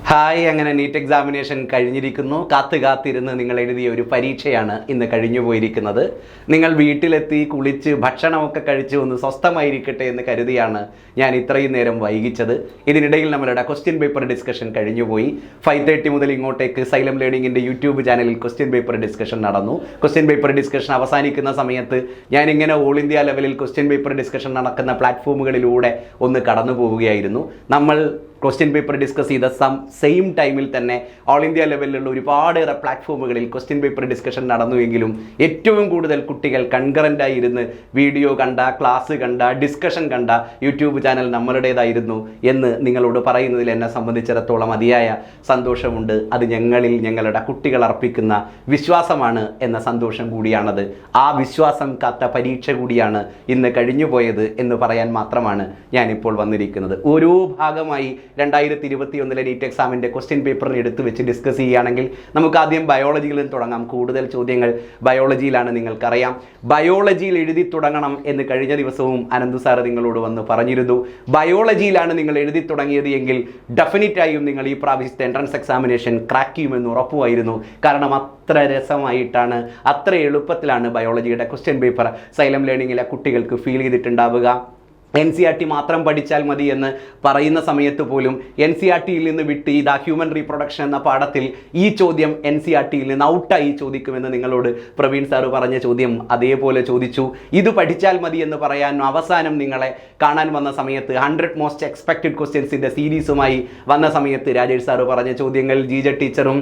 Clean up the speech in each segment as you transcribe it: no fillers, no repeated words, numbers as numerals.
Hi, അങ്ങനെ NEET examination കഴിഞ്ഞിരിക്കുന്നു. കാത്തിരുന്ന് നിങ്ങൾ എഴുതിയ ഒരു പരീക്ഷയാണ് ഇന്ന് കഴിഞ്ഞു പോയിരിക്കുന്നത്. നിങ്ങൾ വീട്ടിലെത്തി കുളിച്ച് ഭക്ഷണമൊക്കെ കഴിച്ച് ഒന്ന് സ്വസ്ഥമായിരിക്കട്ടെ എന്ന് കരുതിയാണ് ഞാൻ ഇത്രയും നേരം വൈകിച്ചത്. ഇതിനിടയിൽ നമ്മളുടെ ക്വസ്റ്റ്യൻ പേപ്പർ ഡിസ്കഷൻ കഴിഞ്ഞുപോയി. 5:30 മുതൽ ഇങ്ങോട്ടേക്ക് സൈലം ലേണിംഗിൻ്റെ യൂട്യൂബ് ചാനലിൽ ക്വസ്റ്റ്യൻ പേപ്പർ ഡിസ്കഷൻ നടന്നു. ക്വസ്റ്റ്യൻ പേപ്പർ ഡിസ്കഷൻ അവസാനിക്കുന്ന സമയത്ത് ഞാനിങ്ങനെ ഓൾ ഇന്ത്യ ലെവലിൽ ക്വസ്റ്റ്യൻ പേപ്പർ ഡിസ്കഷൻ നടക്കുന്ന പ്ലാറ്റ്ഫോമുകളിലൂടെ ഒന്ന് കടന്നു പോവുകയായിരുന്നു. നമ്മൾ ക്വസ്റ്റ്യൻ പേപ്പർ ഡിസ്കസ് ചെയ്ത സെയിം ടൈമിൽ തന്നെ ഓൾ ഇന്ത്യ ലെവലിലുള്ള ഒരുപാടേറെ പ്ലാറ്റ്ഫോമുകളിൽ ക്വസ്റ്റ്യൻ പേപ്പർ ഡിസ്കഷൻ നടന്നുവെങ്കിലും ഏറ്റവും കൂടുതൽ കുട്ടികൾ കൺകറൻ്റായി ഇരുന്ന് വീഡിയോ കണ്ട, ക്ലാസ് കണ്ട, ഡിസ്കഷൻ കണ്ട യൂട്യൂബ് ചാനൽ നമ്മളുടേതായിരുന്നു എന്ന് നിങ്ങളോട് പറയുന്നതിൽ എന്നെ സംബന്ധിച്ചിടത്തോളം അതിയായ സന്തോഷമുണ്ട്. അത് ഞങ്ങളുടെ കുട്ടികൾ അർപ്പിക്കുന്ന വിശ്വാസമാണ് എന്ന സന്തോഷം കൂടിയാണത്. ആ വിശ്വാസം കാത്ത പരീക്ഷ കൂടിയാണ് ഇന്ന് കഴിഞ്ഞുപോയത് എന്ന് പറയാൻ മാത്രമാണ് ഞാനിപ്പോൾ വന്നിരിക്കുന്നത്. ഓരോ ഭാഗമായി 2021 നീറ്റ് എക്സാമിൻ്റെ ക്വസ്റ്റ്യൻ പേപ്പറിന് എടുത്തു വെച്ച് ഡിസ്കസ് ചെയ്യുകയാണെങ്കിൽ നമുക്ക് ആദ്യം ബയോളജിയിൽ നിന്ന് തുടങ്ങാം. കൂടുതൽ ചോദ്യങ്ങൾ ബയോളജിയിലാണ്, നിങ്ങൾക്കറിയാം. ബയോളജിയിൽ എഴുതി തുടങ്ങണം എന്ന് കഴിഞ്ഞ ദിവസവും അനന്തു സാറ് നിങ്ങളോട് വന്ന് പറഞ്ഞിരുന്നു. ബയോളജിയിലാണ് നിങ്ങൾ എഴുതി തുടങ്ങിയത് എങ്കിൽ ഡെഫിനറ്റായും നിങ്ങൾ ഈ പ്രാവശ്യത്തെ എൻട്രൻസ് എക്സാമിനേഷൻ ക്രാക്ക് ചെയ്യുമെന്ന് ഉറപ്പുമായിരുന്നു. കാരണം അത്ര രസമായിട്ടാണ്, അത്ര എളുപ്പത്തിലാണ് ബയോളജിയുടെ ക്വസ്റ്റ്യൻ പേപ്പർ സൈലം ലേണിങ്ങിലെ കുട്ടികൾക്ക് ഫീൽ ചെയ്തിട്ടുണ്ടാവുക. NCERT മാത്രം പഠിച്ചാൽ മതി എന്ന് പറയുന്ന സമയത്ത് പോലും NCERTയിൽ നിന്ന് വിട്ട് ഇതാ ഹ്യൂമൻ റീപ്രൊഡക്ഷൻ എന്ന പാഠത്തിൽ ഈ ചോദ്യം NCERTയിൽ നിന്ന് ഔട്ടായി ചോദിക്കുമെന്ന് നിങ്ങളോട് പ്രവീൺ സാറ് പറഞ്ഞ ചോദ്യം അതേപോലെ ചോദിച്ചു. ഇത് പഠിച്ചാൽ മതി എന്ന് പറയാൻ അവസാനം നിങ്ങളെ കാണാൻ വന്ന സമയത്ത് 100 മോസ്റ്റ് എക്സ്പെക്റ്റഡ് ക്വസ്റ്റ്യൻസിൻ്റെ സീരീസുമായി വന്ന സമയത്ത് രാജേഷ് സാറ് പറഞ്ഞ ചോദ്യങ്ങൾ, ജീജ ടീച്ചറും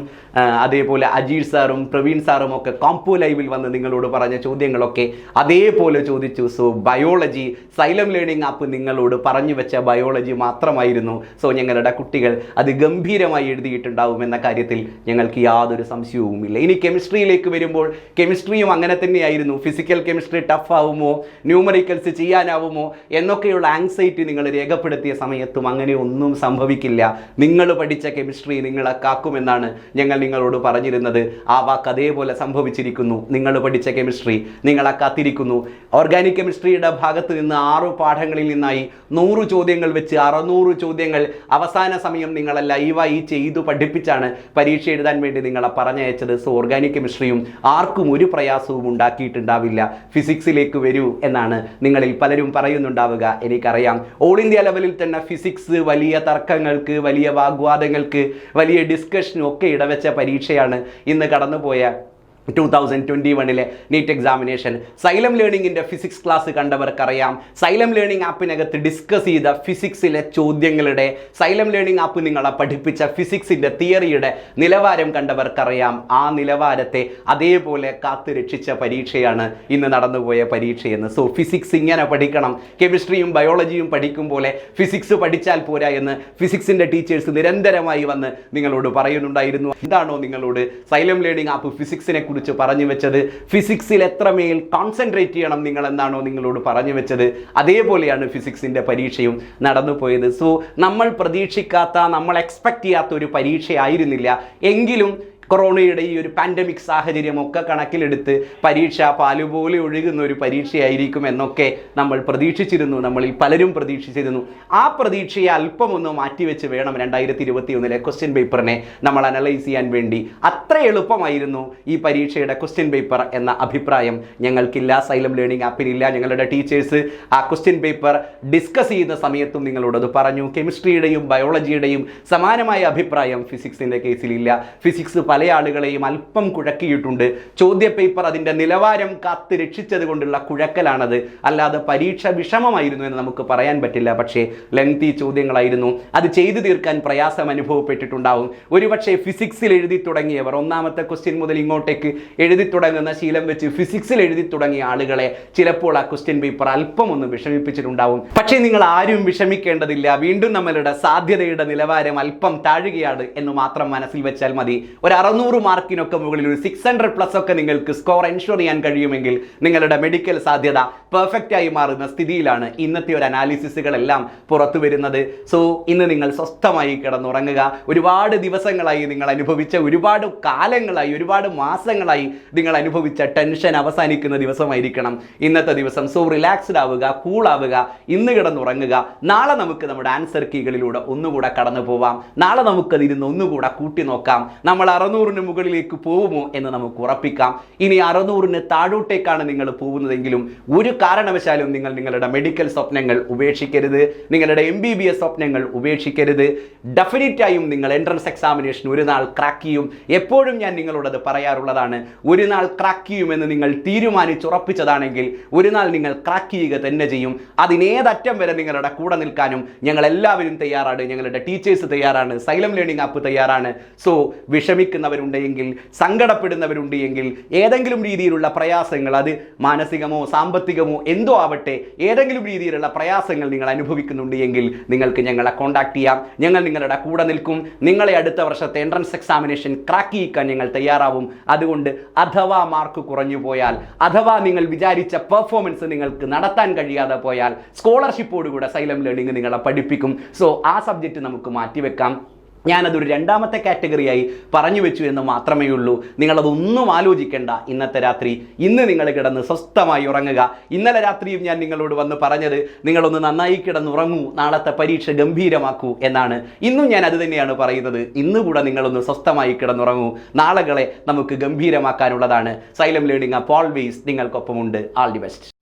അതേപോലെ അജീഷ് സാറും പ്രവീൺ സാറും ഒക്കെ കോംപോ ലൈവിൽ വന്ന് നിങ്ങളോട് പറഞ്ഞ ചോദ്യങ്ങളൊക്കെ അതേപോലെ ചോദിച്ചു. So biology xylem learning app നിങ്ങളോട് പറഞ്ഞു വെച്ച ബയോളജി മാത്രമായിരുന്നു. സോ ഞങ്ങളുടെ കുട്ടികൾ അത് ഗംഭീരമായി എഴുതിയിട്ടുണ്ടാവുമെന്ന കാര്യത്തിൽ ഞങ്ങൾക്ക് യാതൊരു സംശയവുമില്ല. ഇനി കെമിസ്ട്രിയിലേക്ക് വരുമ്പോൾ കെമിസ്ട്രിയും അങ്ങനെ തന്നെയായിരുന്നു. ഫിസിക്കൽ കെമിസ്ട്രി ടഫ് ആവുമോ, ന്യൂമറിക്കൽസ് ചെയ്യാനാവുമോ എന്നൊക്കെയുള്ള ആങ്സൈറ്റി നിങ്ങൾ രേഖപ്പെടുത്തിയ സമയത്തും അങ്ങനെ ഒന്നും സംഭവിക്കില്ല. നിങ്ങൾ പഠിച്ച കെമിസ്ട്രി നിങ്ങളെ കാക്കുമെന്നാണ് ഞങ്ങൾ നിങ്ങളോട് പറഞ്ഞിരുന്നത്. ആ വാക്ക് അതേപോലെ സംഭവിച്ചിരിക്കുന്നു. നിങ്ങൾ പഠിച്ച കെമിസ്ട്രി നിങ്ങളെ കാത്തിരിക്കുന്നു. ഓർഗാനിക് കെമിസ്ട്രിയുടെ ഭാഗത്ത് നിന്ന് 6 പാഠങ്ങളിൽ നിന്നായി 100 ചോദ്യങ്ങൾ വെച്ച് 600 ചോദ്യങ്ങൾ അവസാന സമയം നിങ്ങളെ ലൈവായി ചെയ്തു പഠിപ്പിച്ചാണ് പരീക്ഷ എഴുതാൻ വേണ്ടി നിങ്ങളെ പറഞ്ഞയച്ചത്. സോ ഓർഗാനിക് കെമിസ്ട്രിയും ആർക്കും ഒരു പ്രയാസവും ഉണ്ടാക്കിയിട്ടുണ്ടാവില്ല. ഫിസിക്സിലേക്ക് വരൂ എന്നാണ് നിങ്ങളിൽ പലരും പറയുന്നുണ്ടാവുക. എനിക്കറിയാം, ഓൾ ഇന്ത്യ ലെവലിൽ തന്നെ ഫിസിക്സ് വലിയ തർക്കങ്ങൾക്ക്, വലിയ വാഗ്വാദങ്ങൾക്ക്, വലിയ ഡിസ്കഷനും ഒക്കെ ഇടവെച്ച പരീക്ഷയാണ് ഇന്ന് കടന്നുപോയ 2021 നീറ്റ് എക്സാമിനേഷൻ. സൈലം ലേണിംഗിൻ്റെ ഫിസിക്സ് ക്ലാസ് കണ്ടവർക്കറിയാം, സൈലം ലേണിംഗ് ആപ്പിനകത്ത് ഡിസ്കസ് ചെയ്ത ഫിസിക്സിലെ ചോദ്യങ്ങളുടെ, സൈലം ലേണിംഗ് ആപ്പ് നിങ്ങളെ പഠിപ്പിച്ച ഫിസിക്സിൻ്റെ തിയറിയുടെ നിലവാരം കണ്ടവർക്കറിയാം. ആ നിലവാരത്തെ അതേപോലെ കാത്തു രക്ഷിച്ച പരീക്ഷയാണ് ഇന്ന് നടന്നുപോയ പരീക്ഷയെന്ന്. സോ ഫിസിക്സ് ഇങ്ങനെ പഠിക്കണം, കെമിസ്ട്രിയും ബയോളജിയും പഠിക്കും പോലെ ഫിസിക്സ് പഠിച്ചാൽ പോരാ എന്ന് ഫിസിക്സിൻ്റെ ടീച്ചേഴ്സ് നിരന്തരമായി വന്ന് നിങ്ങളോട് പറയുന്നുണ്ടായിരുന്നു. എന്താണോ നിങ്ങളോട് സൈലം ലേണിംഗ് ആപ്പ് ഫിസിക്സിനെ കുറിച്ച് പറഞ്ഞു വെച്ചത്, ഫിസിക്സിൽ എത്രമേൽ കോൺസെൻട്രേറ്റ് ചെയ്യണം നിങ്ങൾ എന്താണോ നിങ്ങളോട് പറഞ്ഞു വെച്ചത്, അതേപോലെയാണ് ഫിസിക്സിൻ്റെ പരീക്ഷയും നടന്നു പോയത്. സോ നമ്മൾ പ്രതീക്ഷിക്കാത്ത, നമ്മൾ എക്സ്പെക്റ്റ് ചെയ്യാത്ത ഒരു പരീക്ഷയായിരുന്നില്ല. എങ്കിലും കൊറോണയുടെ ഈ ഒരു പാൻഡമിക് സാഹചര്യമൊക്കെ കണക്കിലെടുത്ത് പരീക്ഷ പാലുപോലെ ഒഴുകുന്ന ഒരു പരീക്ഷയായിരിക്കും എന്നൊക്കെ നമ്മൾ പ്രതീക്ഷിച്ചിരുന്നു. നമ്മളിൽ പലരും പ്രതീക്ഷിച്ചിരുന്നു. ആ പ്രതീക്ഷയെ അല്പം ഒന്ന് മാറ്റിവെച്ച് വേണം 2021 ക്വസ്റ്റ്യൻ പേപ്പറിനെ നമ്മൾ അനലൈസ് ചെയ്യാൻ വേണ്ടി. അത്ര എളുപ്പമായിരുന്നു ഈ പരീക്ഷയുടെ ക്വസ്റ്റ്യൻ പേപ്പർ എന്ന അഭിപ്രായം ഞങ്ങൾക്കില്ല, സൈലം ലേണിംഗ് ആപ്പിനില്ല. ഞങ്ങളുടെ ടീച്ചേഴ്സ് ആ ക്വസ്റ്റ്യൻ പേപ്പർ ഡിസ്കസ് ചെയ്യുന്ന സമയത്തും നിങ്ങളോടത് പറഞ്ഞു. കെമിസ്ട്രിയുടെയും ബയോളജിയുടെയും സമാനമായ അഭിപ്രായം ഫിസിക്സിൻ്റെ കേസിലില്ല. ഫിസിക്സ് പല ആളുകളെയും അല്പം കുഴക്കിയിട്ടുണ്ട്. ചോദ്യ പേപ്പർ അതിൻ്റെ നിലവാരം കാത്ത് രക്ഷിച്ചത് കൊണ്ടുള്ള കുഴക്കലാണത്, അല്ലാതെ പരീക്ഷ വിഷമമായിരുന്നു എന്ന് നമുക്ക് പറയാൻ പറ്റില്ല. പക്ഷേ ലെങ്തി ചോദ്യങ്ങളായിരുന്നു, അത് ചെയ്തു തീർക്കാൻ പ്രയാസം അനുഭവപ്പെട്ടിട്ടുണ്ടാവും. ഒരുപക്ഷെ ഫിസിക്സിൽ എഴുതി തുടങ്ങിയവർ, ഒന്നാമത്തെ ക്വസ്റ്റ്യൻ മുതൽ ഇങ്ങോട്ടേക്ക് എഴുതി തുടങ്ങുന്ന ശീലം വെച്ച് ഫിസിക്സിൽ എഴുതി തുടങ്ങിയ ആളുകളെ ചിലപ്പോൾ ആ ക്വസ്റ്റ്യൻ പേപ്പർ അല്പം ഒന്ന് വിഷമിപ്പിച്ചിട്ടുണ്ടാവും. പക്ഷേ നിങ്ങൾ ആരും വിഷമിക്കേണ്ടതില്ല. വീണ്ടും നമ്മളുടെ സാധ്യതയുടെ നിലവാരം അല്പം താഴുകയാണ് എന്ന് മാത്രം മനസ്സിൽ വെച്ചാൽ മതി. ഒരു 600 മാർക്കിനൊക്കെ മുകളിൽ ഒരു 600+ ഒക്കെ നിങ്ങൾക്ക് സ്കോർ എൻഷുർ ചെയ്യാൻ കഴിയുമെങ്കിൽ നിങ്ങളുടെ മെഡിക്കൽ സാധ്യത പെർഫെക്റ്റ് ആയി മാറുന്ന സ്ഥിതിയിലാണ് ഇന്നത്തെ ഒരു അനാലിസിസുകളെല്ലാം പുറത്തു വരുന്നത്. സോ ഇന്ന് നിങ്ങൾ സ്വസ്ഥമായി കിടന്നുറങ്ങുക. ഒരുപാട് ദിവസങ്ങളായി നിങ്ങൾ അനുഭവിച്ച, ഒരുപാട് കാലങ്ങളായി, ഒരുപാട് മാസങ്ങളായി നിങ്ങൾ അനുഭവിച്ച ടെൻഷൻ അവസാനിക്കുന്ന ദിവസമായിരിക്കണം ഇന്നത്തെ ദിവസം. സോ റിലാക്സ്ഡ് ആവുക, കൂൾ ആവുക, ഇന്ന് കിടന്നുറങ്ങുക. നാളെ നമുക്ക് നമ്മുടെ ആൻസർ കീകളിലൂടെ ഒന്നുകൂടെ കടന്നു പോവാം. നാളെ നമുക്കതിരുന്ന് ഒന്നുകൂടെ കൂട്ടി നോക്കാം. നമ്മൾ 600-ന് മുകളിലേക്ക് പോകുമോ എന്ന് നമുക്ക് ഉറപ്പിക്കാം. ഇനി 600-ന് താഴോട്ടേക്കാണ് നിങ്ങൾ പോകുന്നതെങ്കിലും ഒരു കാരണവശാലും നിങ്ങൾ നിങ്ങളുടെ മെഡിക്കൽ സ്വപ്നങ്ങൾ ഉപേക്ഷിക്കരുത്, നിങ്ങളുടെ MBBS സ്വപ്നങ്ങൾ ഉപേക്ഷിക്കരുത്. ഡെഫിനറ്റായും നിങ്ങൾ എൻട്രൻസ് എക്സാമിനേഷൻ ഒരു നാൾ ക്രാക്ക് ചെയ്യും. എപ്പോഴും ഞാൻ നിങ്ങളോടത് പറയാറുള്ളതാണ്. ഒരു നാൾ ക്രാക്ക് ചെയ്യുമെന്ന് നിങ്ങൾ തീരുമാനിച്ചുറപ്പിച്ചതാണെങ്കിൽ ഒരു നാൾ നിങ്ങൾ ക്രാക്ക് ചെയ്യുക തന്നെ ചെയ്യും. അതിനേതറ്റം വരെ നിങ്ങളുടെ കൂടെ നിൽക്കാനും ഞങ്ങൾ എല്ലാവരും തയ്യാറാണ്. ഞങ്ങളുടെ ടീച്ചേഴ്സ് തയ്യാറാണ്. സൈലം ലേണിംഗ് ആപ്പ് തയ്യാറാണ്. സോ വിഷമിക്കുന്നവരുണ്ടെങ്കിൽ, സങ്കടപ്പെടുന്നവരുണ്ടെങ്കിൽ, ഏതെങ്കിലും രീതിയിലുള്ള പ്രയാസങ്ങൾ, അത് മാനസികമോ സാമ്പത്തികമോ എന്തോ ആവട്ടെ, ഏതെങ്കിലും രീതിയിലുള്ള പ്രയാസങ്ങൾ നിങ്ങൾ അനുഭവിക്കുന്നുണ്ടെങ്കിൽ നിങ്ങൾക്ക് ഞങ്ങളെ കോൺടാക്ട് ചെയ്യാം. ഞങ്ങൾ നിങ്ങളുടെ കൂടെ നിൽക്കും. നിങ്ങളെ അടുത്ത വർഷത്തെ എൻട്രൻസ് എക്സാമിനേഷൻ ക്രാക്ക് ചെയ്യിക്കാൻ ഞങ്ങൾ തയ്യാറാവും. അതുകൊണ്ട് അഥവാ മാർക്ക് കുറഞ്ഞു പോയാൽ, അഥവാ നിങ്ങൾ വിചാരിച്ച പെർഫോമൻസ് നിങ്ങൾക്ക് നടത്താൻ കഴിയാതെ പോയാൽ, സ്കോളർഷിപ്പോടുകൂടെ സൈലം ലേണിംഗ് നിങ്ങളെ പഠിപ്പിക്കും. സോ ആ സബ്ജക്റ്റ് നമുക്ക് മാറ്റിവെക്കാം. ഞാനതൊരു രണ്ടാമത്തെ കാറ്റഗറിയായി പറഞ്ഞു വെച്ചു എന്ന് മാത്രമേ ഉള്ളൂ. നിങ്ങളതൊന്നും ആലോചിക്കേണ്ട. ഇന്നത്തെ രാത്രി ഇന്ന് നിങ്ങൾ കിടന്ന് സ്വസ്ഥമായി ഉറങ്ങുക. ഇന്നലെ രാത്രിയും ഞാൻ നിങ്ങളോട് വന്ന് പറഞ്ഞത് നിങ്ങളൊന്ന് നന്നായി കിടന്നുറങ്ങൂ, നാളത്തെ പരീക്ഷ ഗംഭീരമാക്കൂ എന്നാണ്. ഇന്നും ഞാൻ അത് തന്നെയാണ് പറയുന്നത്. ഇന്നുകൂടെ നിങ്ങളൊന്ന് സ്വസ്ഥമായി കിടന്നുറങ്ങൂ. നാളെകളെ നമുക്ക് ഗംഭീരമാക്കാനുള്ളതാണ്. സൈലം ലേണിംഗ് ആപ്പ് ഓൾവേസ് നിങ്ങൾക്കൊപ്പമുണ്ട്. All the best.